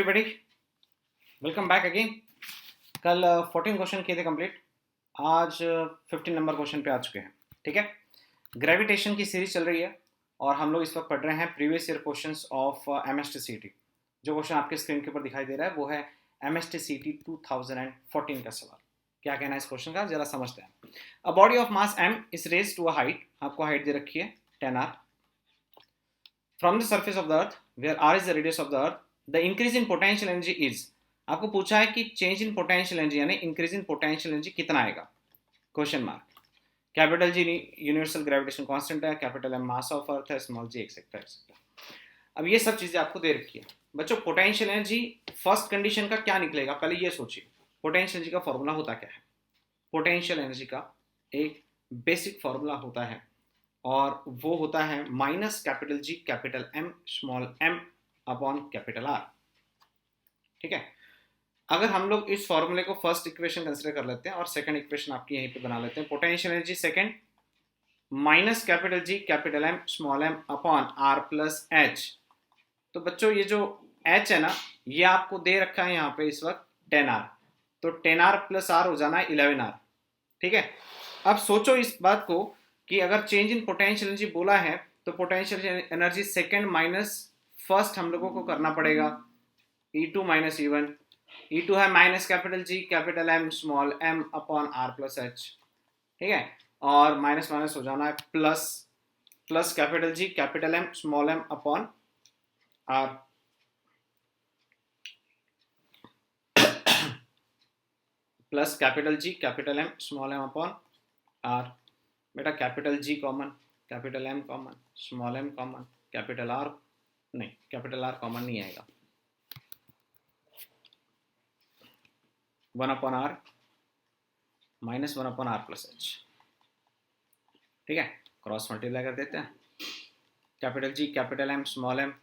Everybody, welcome back again. कल 14 question किए थे कंप्लीट। आज 15 नंबर क्वेश्चन पे आ चुके हैं। ठीक है, ग्रेविटेशन की सीरीज चल रही है और हम लोग इस वक्त पढ़ रहे हैं previous year questions of MSTCT। जो क्वेश्चन आपके स्क्रीन के ऊपर दिखाई दे रहा है वो है MSTCT 2014 का सवाल। क्या कहना है इस क्वेश्चन का, जरा समझते हैं। A body of mass m is raised to a height, आपको हाइट दे रखी है 10r, from the surface of the earth where r is the radius of the earth. The increase in potential energy is, आपको पूछा है कि change in potential energy यानी increase in potential energy कितना आएगा, question mark. Capital G universal gravitation constant है, capital M mass of earth है, small जी etcetera etcetera. अब ये सब चीजें आपको दे रखी है बच्चों। पोटेंशियल एनर्जी फर्स्ट कंडीशन का क्या निकलेगा, पहले ये सोचिए। पोटेंशियल एनर्जी का फॉर्मूला होता क्या है? पोटेंशियल एनर्जी का एक बेसिक फॉर्मूला होता है और वो होता है minus capital G capital M small M upon capital R. ठीक है, अगर हम लोग इस फॉर्मूले को फर्स्ट इक्वेशन कंसिडर कर लेते हैं और सेकंड इक्वेशन आपकी यहीं पे बना लेते हैं। Potential energy second minus capital G capital M small M upon are plus H. तो बच्चों ये जो एच है ना, ये आपको दे रखा है यहाँ पे इस वक्त 10r, तो 10r प्लस आर हो जाना है 11r। ठीक है, अब सोचो इस बात को कि अगर चेंज इन पोटेंशियल एनर्जी बोला है तो potential energy second minus first हम लोगों को करना पड़ेगा E2 माइनस E1। E2 है minus capital G capital M small M upon are plus h. ठीक है, और माइनस माइनस हो जाना है plus, plus capital G capital M small M upon are. Plus capital G capital M small M upon r. बेटा capital G common, capital M common, small m common, capital R नहीं, capital R common नहीं आएगा। 1 upon r minus 1 upon are plus h. ठीक है, cross multiply कर देते हैं। Capital G capital M small m,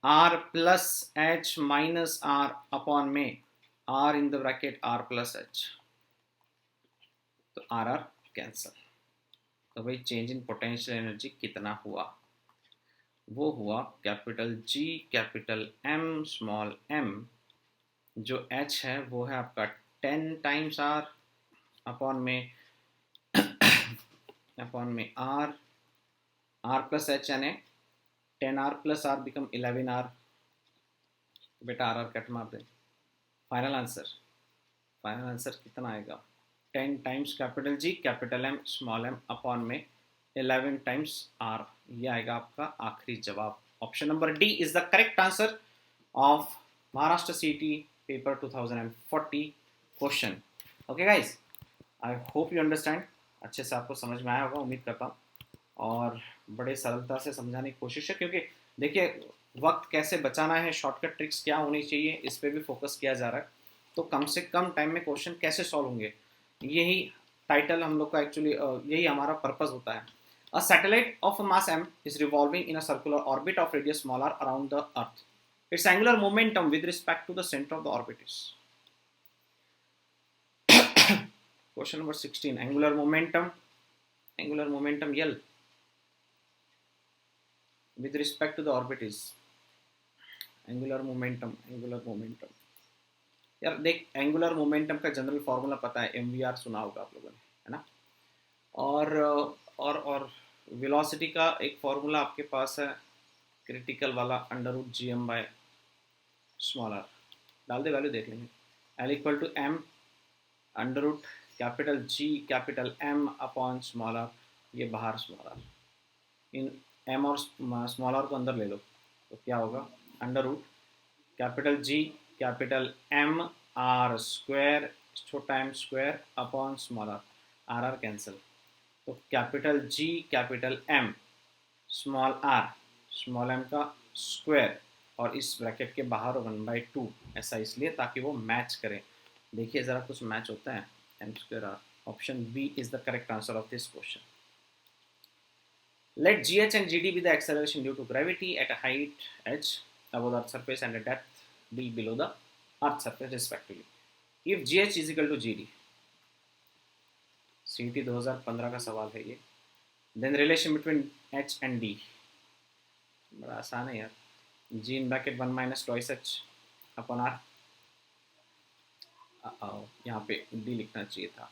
r plus h minus r upon में r in the bracket are plus H, तो r r cancel. तो भाई change in potential energy कितना हुआ? वो हुआ capital G capital M small m, जो H है वो है आपका 10 टाइम्स आर अपॉन में आर, आर प्लस एच यानी 10r plus are become 11r। बेटा आर आर कट मार दे। फाइनल आंसर कितना आएगा? 10 times capital G capital M small M upon में 11 टाइम्स आर। ये आएगा आपका आखिरी जवाब। Option number D is the correct answer of Maharashtra CET paper 2040 question. Okay guys, I hope you understand. अच्छे से आपको समझ में आया होगा, उम्मीद करता हूँ। और बड़े सरलता से समझाने की कोशिश है, क्योंकि देखिए वक्त कैसे बचाना है, शॉर्टकट ट्रिक्स क्या होनी चाहिए, इस पर भी फोकस किया जा रहा है। तो कम से कम टाइम में क्वेश्चन कैसे सॉल्व होंगे, यही टाइटल हम लोग का एक्चुअली, यही हमारा पर्पस होता है। A satellite of mass m is revolving in a circular orbit of radius small r around the earth. Its angular momentum with respect to the center of the orbit is. Question number 16. Angular momentum L with respect to the orbit is. angular momentum यार देख, angular momentum का general formula पता है, mvr सुना होगा आप लोगों ने, है ना। और वेलोसिटी का एक फॉर्मूला आपके पास है, क्रिटिकल वाला, √gm बाय स्मॉल आर। डाल दे, वैल्यू देख लेंगे। L equal to m under capital G capital M upon small r. ये बाहर स्मॉल आर, इन m और स्मॉल आर को अंदर ले लो, तो क्या होगा? Under capital G capital M r square, छोटा m square upon small r, r are cancel. तो capital G capital M small r small m का स्क्वायर, और इस ब्रैकेट के बाहर 1/2, ऐसा इसलिए ताकि वो मैच करें। देखिए ज़रा कुछ मैच होता है, m square R. Option B is the correct answer of this question. Let gh and gd be the acceleration due to gravity at a height h above the earth surface and a depth d below the earth surface respectively. If gh is equal to gd, CT 2015 का सवाल है ये, then relation between h and d बड़ा आसान है यार। g in bracket 1 minus twice h upon R, यहाँ पे डी लिखना चाहिए था,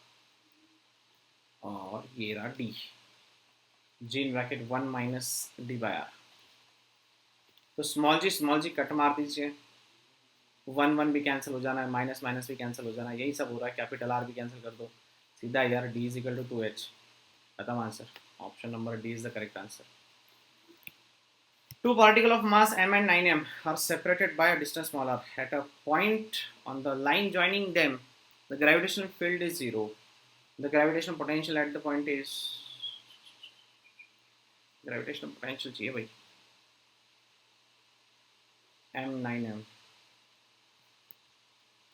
और ये रहा डी, G in bracket 1 minus D by R. तो स्मॉल जी कट मार दीजिए, 1 भी कैंसिल हो जाना है, माइनस माइनस भी कैंसिल हो जाना है, यही सब हो रहा है, कैपिटल आर भी कैंसिल कर दो, सीधा यार D is equal to 2h, खत्म answer. Option number D is the correct answer. Two particles of mass m and 9m are separated by a distance small r. At a point on the line joining them, the gravitational field is zero. The gravitational potential at the point is gravitational potential चाहिए भाई, m9m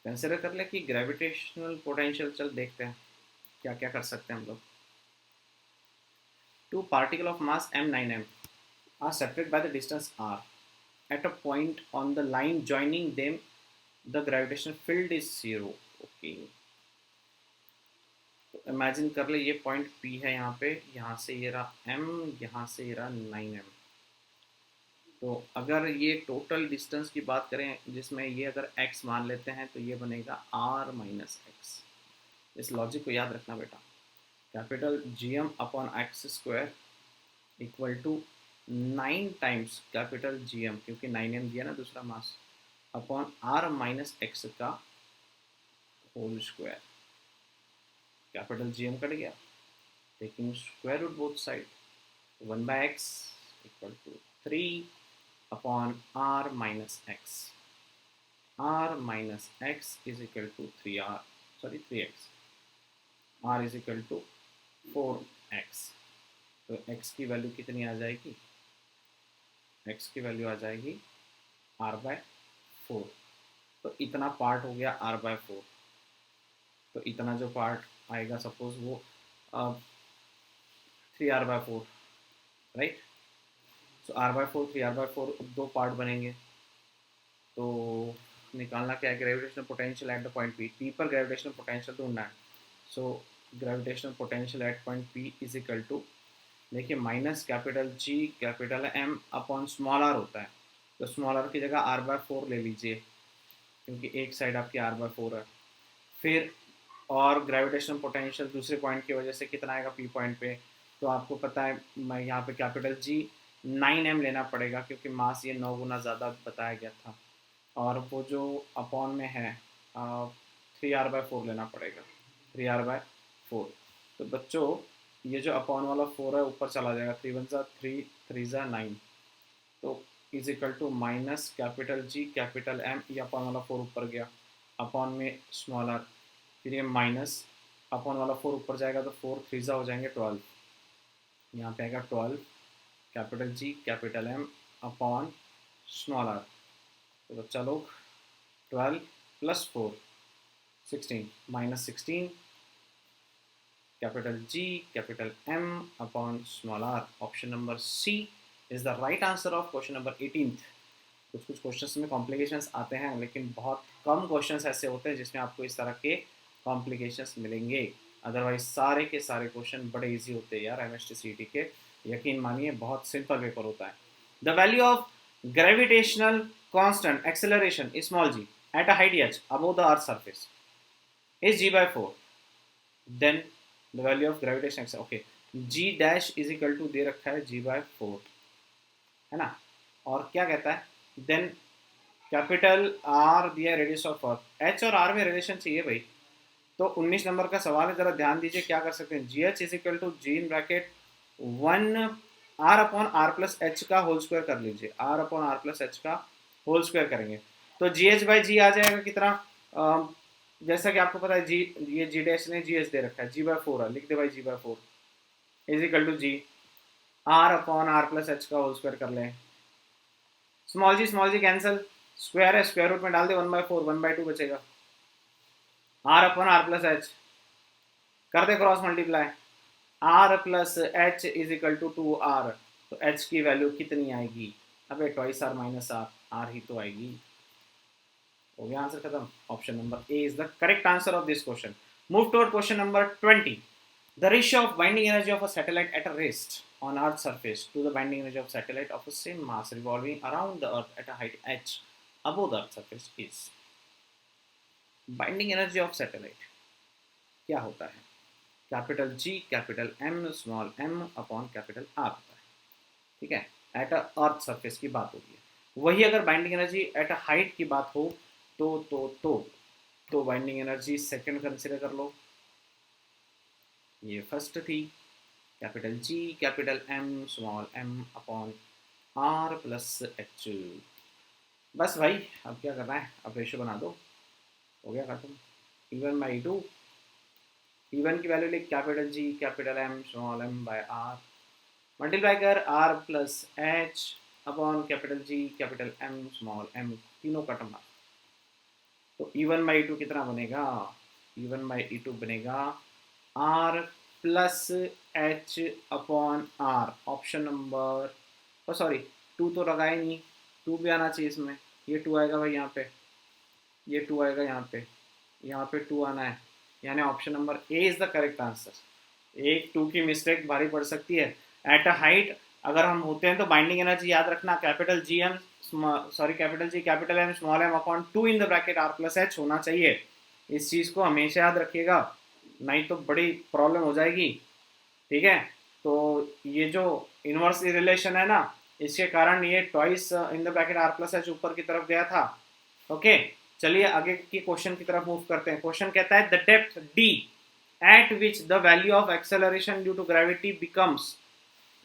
consider कर ले कि gravitational potential, चल देखते हैं क्या क्या कर सकते हैं हम लोग। Two particles of mass m9m are separated by the distance r. At a point on the line joining them, the gravitational field is zero. Okay. तो इमेजिन कर ले ये पॉइंट P है यहाँ पे, यहाँ से ये रहा m, यहाँ से ये रहा 9m। तो अगर ये टोटल डिस्टेंस की बात करें जिसमें ये अगर x मान लेते हैं तो ये बनेगा r माइनस एक्स। इस लॉजिक को याद रखना बेटा, capital gm upon x square equal to 9 times capital gm, क्योंकि 9m दिया ना दूसरा mass, upon r minus x का whole square. Capital gm cut गया, taking square root both side, 1/x equal to 3 upon r minus x. r minus x is equal to 3x, r is equal to 4x। तो x की value कितनी आ जाएगी, x की value आ जाएगी r/4। तो इतना part हो गया r/4। तो इतना जो पार्ट आएगा सपोज वो 3r/4, राइट। सो r/4 3r/4 दो पार्ट बनेंगे। तो निकालना क्या है, gravitational potential at the point P पर ग्रेविटेशनल पोटेंशियल ढूंढना है। So gravitational potential at point P is equal to, देखिए minus capital G capital M upon small r होता है, तो स्मॉल r की जगह r/4 ले लीजिए, क्योंकि एक साइड आपकी r/4 है। फिर और ग्रेविटेशनल पोटेंशियल दूसरे पॉइंट की वजह से कितना आएगा P पॉइंट पे, तो आपको पता है मैं यहाँ पे कैपिटल G 9m लेना पड़ेगा, क्योंकि मास ये 9 गुना ज़्यादा बताया गया था, और वो जो अपॉन में है 3r/4 लेना पड़ेगा, 3r/4। तो बच्चों ये जो अपॉन वाला 4 है ऊपर चला जाएगा, 3 1 ज़ा 3 3 ज़ा 9, तो is equal to minus capital G capital M, ये अपॉन वाला 4 ऊपर गया, अपॉन में स्मॉल r, फिर ये माइनस अपॉन वाला 4 ऊपर जाएगा तो 4 3 ज़ा हो जाएंगे 12, यहाँ पे आएगा 12 capital G capital M upon small r। तो बच्चा लोग 12 plus 4 16 minus 16 capital G capital M upon small r। Option number C is the right answer of question number 18। कुछ क्वेश्चंस में कॉम्प्लिकेशंस आते हैं, लेकिन बहुत कम क्वेश्चंस ऐसे होते हैं जिसमें आपको इस तरह के कॉम्प्लिकेशंस मिलेंगे, अदरवाइज सारे के सारे क्वेश्चन बड़े इजी होते हैं यार MST CET के, यकीन मानिए बहुत सिंपल पेपर होता है। The value of gravitational constant acceleration small g at a height h above the earth surface is g/4, then the value of gravitation, okay, g dash is equal to दे रखा है g/4, है ना, और क्या कहता है, देन कैपिटल R दिया radius of earth, h और r में रिलेशन चाहिए भाई। तो 19 नंबर का सवाल है, जरा ध्यान दीजिए क्या कर सकते हैं, GH is equal to G in bracket 1 R upon R plus H का होल स्क्वायर कर लीजिए, R upon R plus H का होल स्क्वायर करेंगे तो GH बाई G आ जाएगा कितना, जैसा कि आपको पता है G, ये G डैश ने GH दे रखा है, G/4 है, लिख दे भाई G/4 is equal to G R upon R plus H का होल स्क्वायर कर लें, स्मॉल जी कैंसिल, स्क्वायर है स्क्वायर रूट में डाल दे, 1/4 1/2 बचेगा, R upon R plus H कर दे cross multiply, R plus H is equal to 2R, तो H की वैल्यू कितनी आएगी, अबे ट्वाइस R माइनस R ही तो आएगी। हो गया आंसर खत्म, option number A is the correct answer of this question. Move toward question number 20। The ratio of binding energy of a satellite at a rest on Earth's surface to the binding energy of satellite of the same mass revolving around the Earth at a height h above the earth surface is. Binding energy of satellite क्या होता है? Capital G capital M small M upon capital R होता है, ठीक है, at a earth surface की बात होती है। वही अगर binding energy at a height की बात हो तो बाइंडिंग एनर्जी सेकंड कंसिडर कर लो, ये फर्स्ट थी, capital G capital M small M upon are plus H. बस भाई अब क्या करना है, अब रेशो बना दो, हो गया खत्म। E1 बाई टू, E1 की वैल्यू लिख capital G capital M small m by r, multiply कर r plus H upon capital G capital M small m, तीनों का टर्म। तो E1 बाई टू कितना बनेगा? E1 बाई E2 बनेगा R plus H upon R, option number, oh sorry two तो लगाए नहीं, टू भी आना चाहिए इसमें, ये टू आएगा भाई यहाँ पे, ये टू आएगा यहाँ पे टू आना है, यानी option number A is the correct answer. एक टू की मिस्टेक भारी पड़ सकती है। एट अ हाइट अगर हम होते हैं तो बाइंडिंग एनर्जी याद रखना, capital G M sorry capital G capital M small M upon two in the bracket are plus H होना चाहिए। इस चीज़ को हमेशा याद रखिएगा, नहीं तो बड़ी प्रॉब्लम हो जाएगी, ठीक है। तो ये जो इनवर्स रिलेशन है ना, इसके कारण ये twice in the bracket are plus H ऊपर की तरफ गया था। ओके, चलिए आगे की क्वेश्चन की तरफ मूव करते हैं। क्वेश्चन कहता है the depth D at which the value of acceleration due to gravity becomes,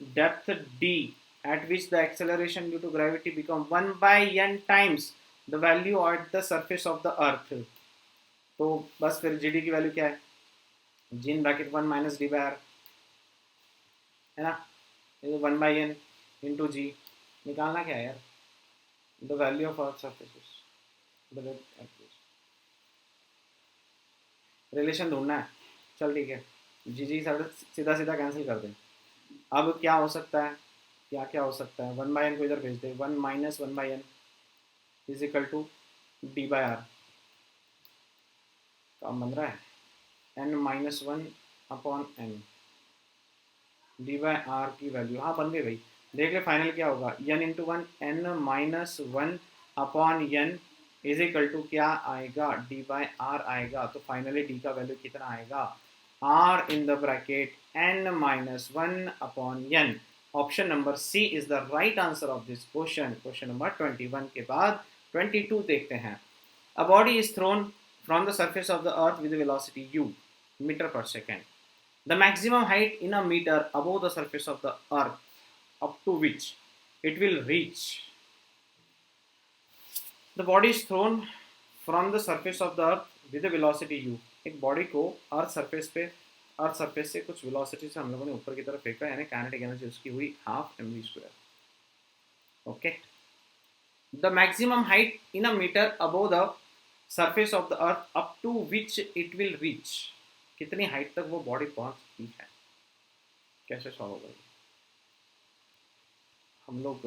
depth D at which the acceleration due to gravity become 1 by n times the value at the surface of the earth। तो बस फिर G D की value क्या है? G in bracket 1 minus d by r है ना, ये 1 by N into जी, निकालना क्या है यार? The value of earth surface, relation ढूंढना है। चल ठीक है, जी जी सीधा सीधा कैंसिल कर दें। अब क्या हो सकता है, क्या हो सकता है? 1 बाई एन को इधर भेज दे, 1 minus 1 by N is equal to D by R, काम बन रहा है N minus one upon N, D by R की वैल्यू, हाँ बन गई भाई। देख ले फाइनल क्या होगा, N into one N minus one upon N is equal to क्या आएगा? डी बाई आर आएगा। तो फाइनली डी का वैल्यू कितना आएगा? R in the bracket N minus one upon N. Option number C is the right answer of this question. Question number 21 के बाद 22 देखते हैं। A body is thrown from the surface of the earth with a velocity u meter per second. The maximum height in a meter above the surface of the earth up to which it will reach. The body is thrown from the surface of the earth with a velocity u. एक body को earth surface से कुछ velocity से हम लोगों ने ऊपर की तरफ फेंका, यानी काइनेटिक एनर्जी उसकी हुई half M V square. Okay, the maximum height in a metre above the surface of the earth up to which it will reach, कितनी हाइट तक वो बॉडी पहुंचती है? कैसे सॉल्व होगा? हम लोग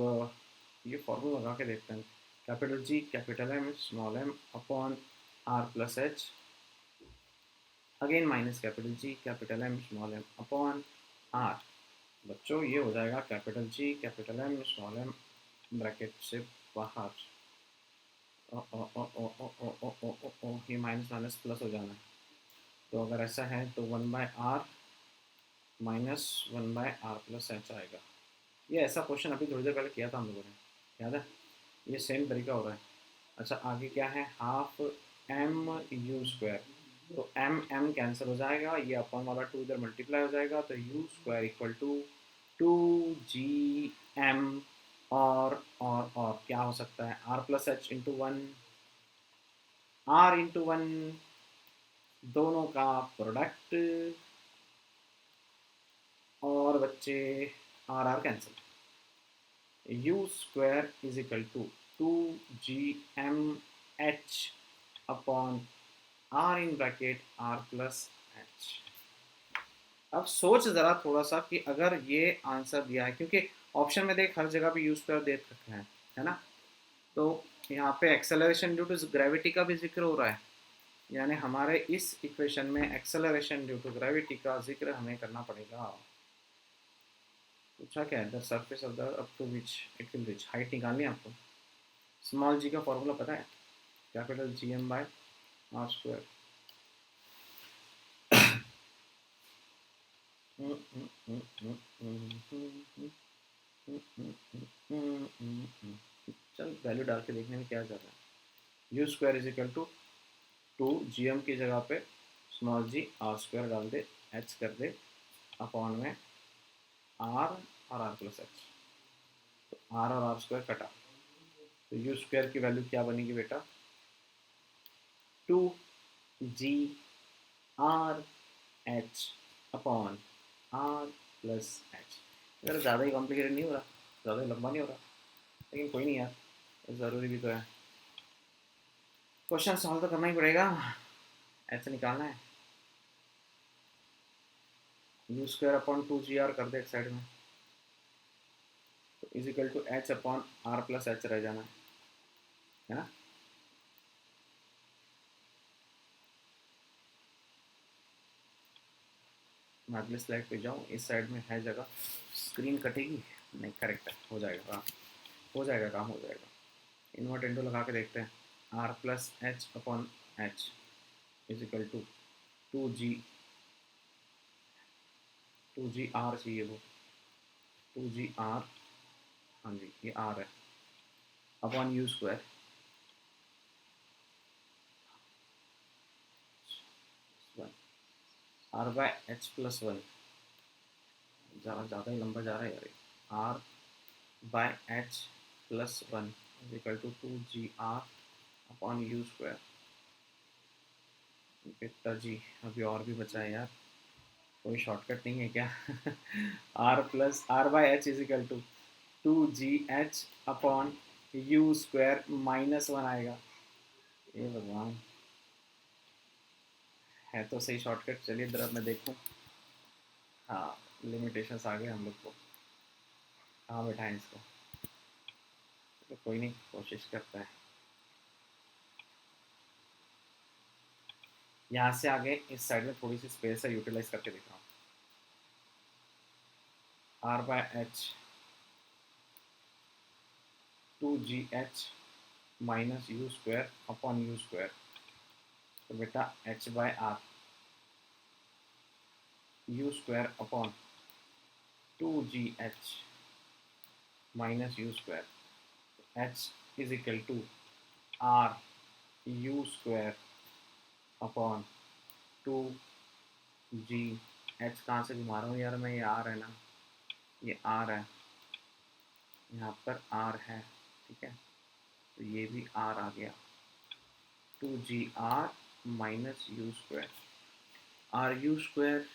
ये फॉर्मूला लगा के देखते हैं, capital G capital M small M upon are plus H, again minus capital G capital M small M upon R. बच्चों ये हो जाएगा capital G capital M small m bracket से बाहर, ये माइनस माइनस प्लस हो जाना है। तो अगर ऐसा है तो 1 by R minus 1 by R plus H आएगा। ये ऐसा क्वेश्चन अभी थोड़ी देर पहले किया था हम लोगों ने, याद है? ये सेम तरीका हो रहा है। अच्छा आगे क्या है? हाफ एम यू स्क्वायर, तो एम एम कैंसिल हो जाएगा, ये अपॉन वाला टू इधर मल्टीप्लाई हो जाएगा, तो U square equal to two G M और क्या हो सकता है? R plus H into one, R into one, दोनों का प्रोडक्ट, और बच्चे R are cancel, U square is equal to two G M H upon R in bracket are plus H. अब सोच ज़रा थोड़ा सा कि अगर ये आंसर दिया है, क्योंकि ऑप्शन में देख हर जगह पे यू स्क्वायर दे रखा है ना, तो यहाँ पे एक्सेलरेशन ड्यू टू ग्रेविटी का भी जिक्र हो रहा है, यानी हमारे इस इक्वेशन में एक्सेलरेशन ड्यू टू ग्रेविटी का जिक्र हमें करना पड़ेगा। पूछा क्या है? The surface of the up to which it will reach, height निकालनी है आपको। स्मॉल जी का फॉर्मूला पता है, capital G M by R square. चल वैल्यू डाल के देखने में क्या चल रहा है। U square is equal to 2 GM की जगह पे स्मॉल जी आर स्क्वायर डाल दे, एच कर दे अपॉन में आर और आर प्लस एच। तो आर और आर स्क्वायर कटा, तो यू स्क्वायर की वैल्यू क्या बनेगी बेटा, 2GR H upon are plus H. अगर ज़्यादा ही कॉम्प्लिकेटेड नहीं हो रहा, ज़्यादा ही लंबा नहीं हो रहा, लेकिन कोई नहीं यार, ज़रूरी भी तो है, क्वेश्चन सॉल्व तो करना ही पड़ेगा, ऐसे निकालना है। यू स्क्वायर अपॉन 2GR कर दे एक साइड में, तो is equal to H upon are plus H रह जाना है ना। मैं अगले स्लाइड पे जाऊँ, इस साइड में है जगह, स्क्रीन कटेगी नहीं, करेक्ट है, हो जाएगा काम, हो जाएगा काम, हो जाएगा। इन्वर्ट इंटू लगा के देखते हैं, R plus H upon H is equal to 2G R चाहिए वो, 2GR, हाँ जी ये आर है, upon U square R by H plus one, ज़्यादा ही लंबा जा रहा है यार, R by H plus one is equal to 2GR upon U square. बेटा जी अभी और भी बचा है यार, कोई शॉर्टकट नहीं है क्या? R plus R by H is equal to 2GH upon U square minus one आएगा। ये भगवान, है तो सही शॉर्टकट, चलिए जरा मैं देखूँ। हाँ लिमिटेशंस आ गए हम लोग को, कहाँ बैठाएं इसको, तो कोई नहीं, कोशिश करता है। यहाँ से आगे इस साइड में थोड़ी सी स्पेस है, यूटिलाइज करके देख रहा हूँ। R by H 2GH minus U square upon U square, तो बेटा H by R U square upon 2GH minus U square, H is equal to R U square upon 2G, H कहाँ से घुमा रहा हूँ यार मैं, ये आर है ना, ये आर है, यहाँ पर आर है, ठीक है, तो ये भी आर आ गया, 2GR minus U square, R U square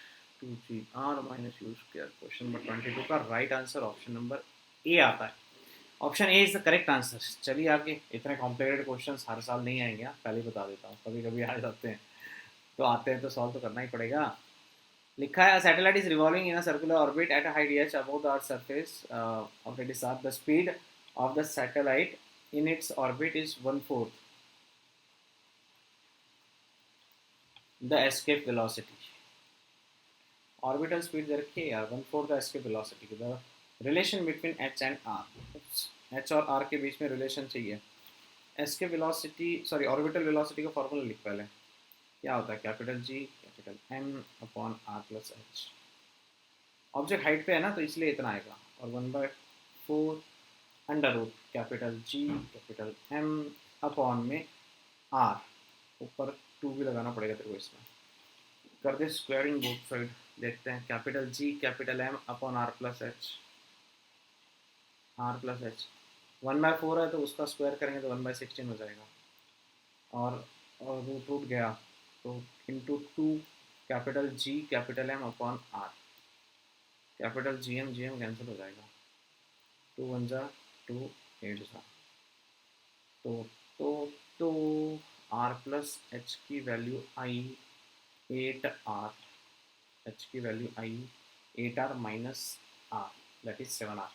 2GR minus U square. Question number 22 का right answer option number A आता है, option A is the correct answer. चलिए आगे, इतने कॉम्प्लिकेटेड क्वेश्चंस हर साल नहीं आएंगे, पहले बता देता हूँ, कभी कभी आ जाते हैं, तो आते हैं तो सॉल्व तो करना ही पड़ेगा। लिखा है satellite is revolving in a circular orbit at a height h above the earth's surface of its earth. The speed of the satellite in its orbit is 1/4 the escape velocity. Orbital speed दे रखी है यार, 1/4 the escape velocity की। The relation between h and r, h और r के बीच में relation चाहिए। Escape velocity, sorry orbital velocity का फॉर्मूला लिख पहले, क्या होता है, capital G capital M upon are plus h. Object height पे है ना, तो इसलिए इतना आएगा, और 1/4 under root capital G capital M upon में आर, ऊपर 2 भी लगाना पड़ेगा तेरे को इसमें, कर दे स्क्वायरिंग बोथ साइड। देखते हैं, capital G capital M upon are plus H, R plus H 1/4 है तो उसका स्क्वायर करेंगे तो 1/16 हो जाएगा, और रूट रूट गया तो into 2 capital G capital M upon R, capital G M cancel हो जाएगा, 2 1 जा 2 8 जा, तो तो तो आर प्लस एच की वैल्यू आई 8R, एच की वैल्यू आई 8R minus R, that is 7R.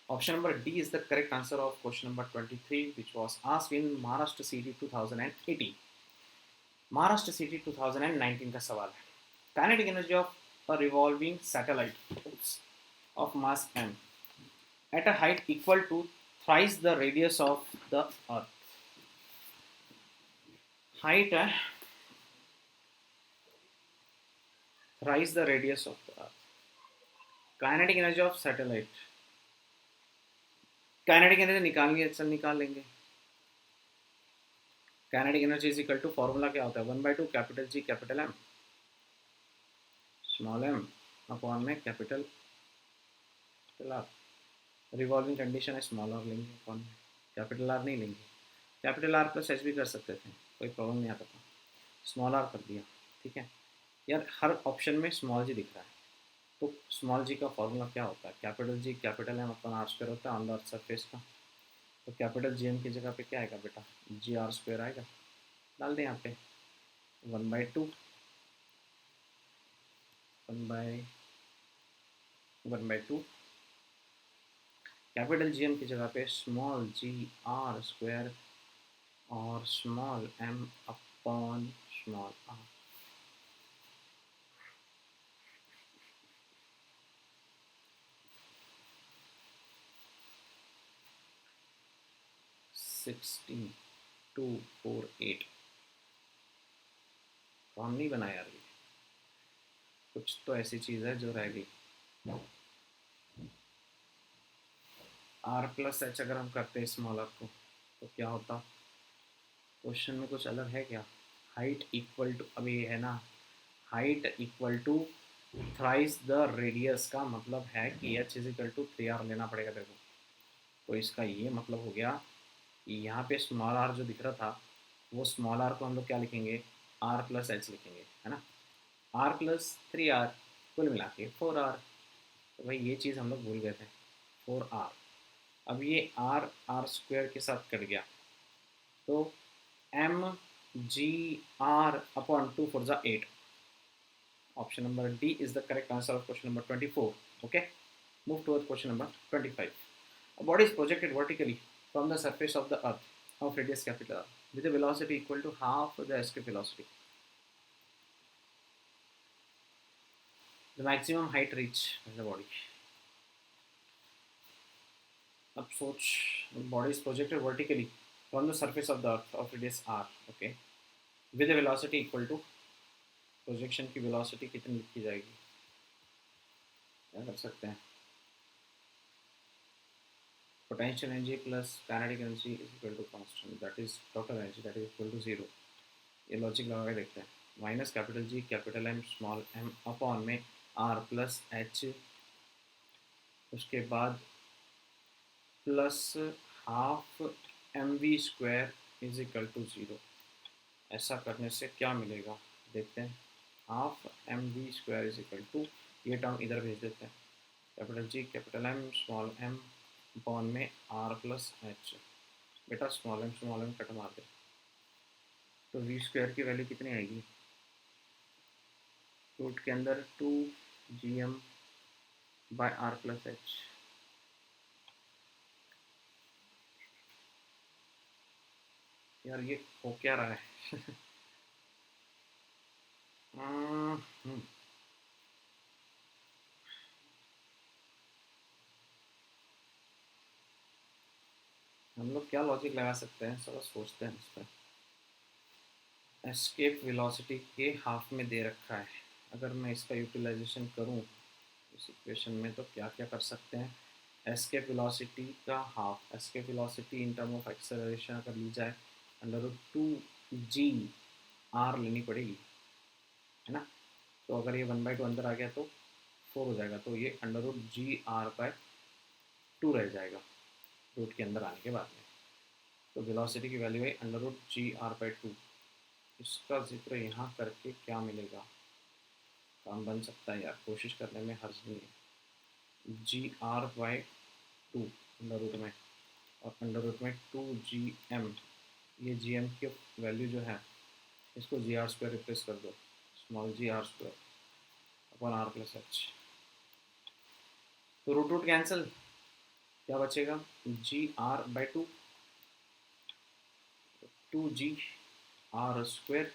Option number D is the correct answer of question number 23, which was asked in Maharashtra CT 2018. Maharashtra CT 2019 का सवाल है, kinetic energy of a revolving satellite of mass m at a height equal to thrice the radius of the earth, height है thrice the radius of the earth. Kinetic energy of satellite, kinetic energy निकालेंगे, चल निकाल लेंगे। Kinetic energy is equal to, formula क्या होता है, 1/2 capital G capital M small M upon में capital R. Revolving condition है, स्मॉल आर लेंगे अपॉन में कैपिटल आर नहीं लेंगे। कैपिटल आर प्लस एच भी कर सकते थे, कोई प्रॉब्लम नहीं आता था, स्मॉल आर कर दिया। ठीक है यार, हर ऑप्शन में स्मॉल जी दिख रहा है, तो स्मॉल जी का फॉर्मूला क्या होता है, capital G capital M upon R square होता है ऑन द अर्थ सरफेस का। तो कैपिटल जी एम की जगह पे क्या आएगा बेटा, जी आर स्क्वायर आएगा, डाल दें यहाँ पे 1/2 1/2 कैपिटल जी एम की जगह पे स्मॉल जी आर स्क्वायर और small M upon small R. Sixteen 248 काम नहीं बना यार, ये कुछ तो ऐसी चीज़ है जो रह गई। आर प्लस एच अगर हम करते हैं स्मॉल आर को तो क्या होता, क्वेश्चन में कुछ अलग है क्या। हाइट इक्वल टू, अभी है ना, height equal to thrice the radius का मतलब है कि H is equal to 3r लेना पड़ेगा देखो। तो इसका ये मतलब हो गया कि यहाँ पे स्मॉल आर जो दिख रहा था, वो स्मॉल आर को हम लोग क्या लिखेंगे, आर प्लस एच लिखेंगे, है ना, आर प्लस 3r, कुल मिला के 4r। तो भाई ये चीज़ हम लोग भूल गए थे, 4r। अब ये आर आर स्क्वायर के साथ कट गया, तो एम जी आर अपॉन 2 4 जा 8। Option number D is the correct answer of question number 24. Okay, move towards question number 25. A body is projected vertically from the surface of the earth of radius capital R with a velocity equal to half the escape velocity. The maximum height reached by the body. अब सोच, body is projected vertically from the surface of the earth of radius R, okay, with a velocity equal to, projection की velocity कितनी लिखी जाएगी, क्या कर सकते हैं, potential energy plus kinetic energy is equal to constant, that is total energy, that is equal to 0। ये logic लगा के देखते हैं, minus capital G capital M small M upon में आर प्लस एच, उसके बाद plus half M V square is equal to 0। ऐसा करने से क्या मिलेगा देखते हैं, half M V square is equal to, ये टर्म इधर भेज देते हैं, capital G capital M small M upon में आर प्लस एच। बेटा स्मॉल एम कट मार दे, तो वी स्क्वायर की वैल्यू कितनी आएगी, रूट के अंदर 2 GM by R plus H. यार ये हो क्या रहा है हम्म, हम लोग क्या लॉजिक लगा सकते हैं, चलो सोचते हैं इस पर। एस्केप वेलोसिटी के हाफ में दे रखा है, अगर मैं इसका यूटिलाइजेशन करूं इस इक्वेशन में तो क्या क्या कर सकते हैं। एस्केप वेलोसिटी का half, escape velocity in term of acceleration अगर ली जाए, √2 g r लेनी पड़ेगी, है ना। तो अगर ये 1/2 अंदर आ गया तो 4 हो जाएगा, तो ये √GR/2 रह जाएगा रूट के अंदर आने के बाद में। तो वेलोसिटी की वैल्यू है √GR/2। इसका जिक्र यहाँ करके क्या मिलेगा, काम बन सकता है यार, कोशिश करने में हर्ज नहीं है। GR/2 अंडर रूट में, और अंडर रूट में 2GM, ये GM की वैल्यू जो है इसको GR² रिप्लेस कर दो, small GR² upon are plus H. तो रूट रूट कैंसिल, क्या बचेगा, GR/2 2GR²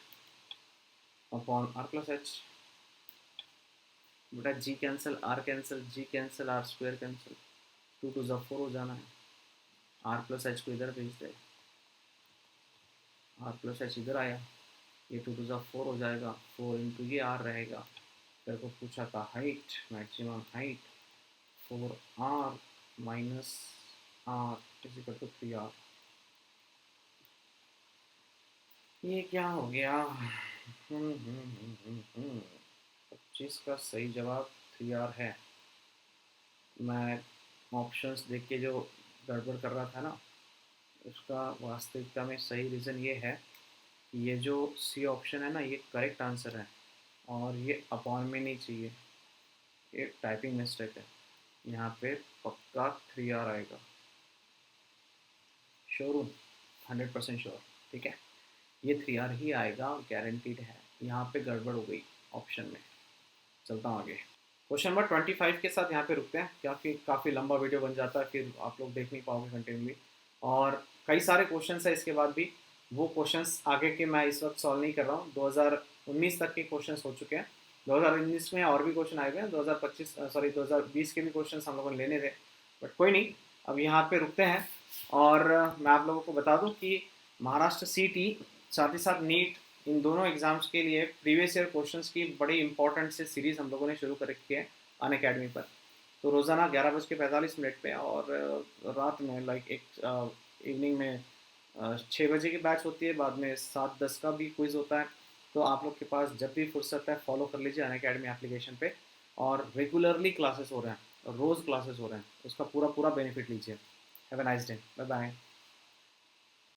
upon are plus H. बेटा G cancel, r cancel, G cancel, r square cancel, 2 2 4 हो जाना है, आर प्लस एच को इधर भेज दे, आर प्लस एच इधर आया, ये 2 to 4 हो जाएगा, 4 ये आर रहेगा। तेरे को पूछा था height, maximum height 4r minus R is equal to 3r। ये क्या हो गया? 25 का सही जवाब 3r है। मैं ऑप्शंस देख के जो गड़बड़ कर रहा था ना, उसका वास्तविकता में सही रीज़न ये है कि ये जो सी ऑप्शन है ना, ये करेक्ट आंसर है और ये अपॉन में नहीं चाहिए, ये टाइपिंग मिस्टेक है। यहाँ पे पक्का 3r आएगा, श्योर हूँ, 100% श्योर। ठीक है, ये 3r ही आएगा, गारंटीड है। यहाँ पे गड़बड़ हो गई ऑप्शन में। चलता हूँ आगे। क्वेश्चन नंबर 25 के साथ यहाँ पे रुकते हैं, क्योंकि काफ़ी लंबा वीडियो बन जाता है, फिर आप लोग देख नहीं पाओगे कंटिन्यूली। और कई सारे क्वेश्चंस है इसके बाद भी, वो क्वेश्चंस आगे के मैं इस वक्त सॉल्व नहीं कर रहा हूँ। 2019 तक के क्वेश्चंस हो चुके हैं, 2019 में और भी क्वेश्चन आए हुए हैं, 2020 के भी क्वेश्चन हम लोगों ने लेने थे, बट कोई नहीं, अब यहाँ पे रुकते हैं। और मैं आप लोगों को बता दूँ कि महाराष्ट्र सीटी साथ ही साथ नीट, इन दोनों एग्जाम्स के लिए प्रीवियस ईयर क्वेश्चंस की बड़ी इंपॉर्टेंट से सीरीज़ हम लोगों ने शुरू कर रखी है अनअकैडमी पर। तो रोज़ाना 11:45 पे और रात में लाइक एक इवनिंग में 6 बजे की बैच होती है, बाद में 7:10 का भी क्विज़ होता है। तो आप लोग के पास जब भी फुर्सत है फॉलो कर लीजिए अनअकैडमी एप्लीकेशन पे, और रेगुलरली क्लासेस हो रहे हैं, रोज़ क्लासेस हो रहे हैं, उसका पूरा पूरा बेनिफिट लीजिए। Have a nice day, bye bye.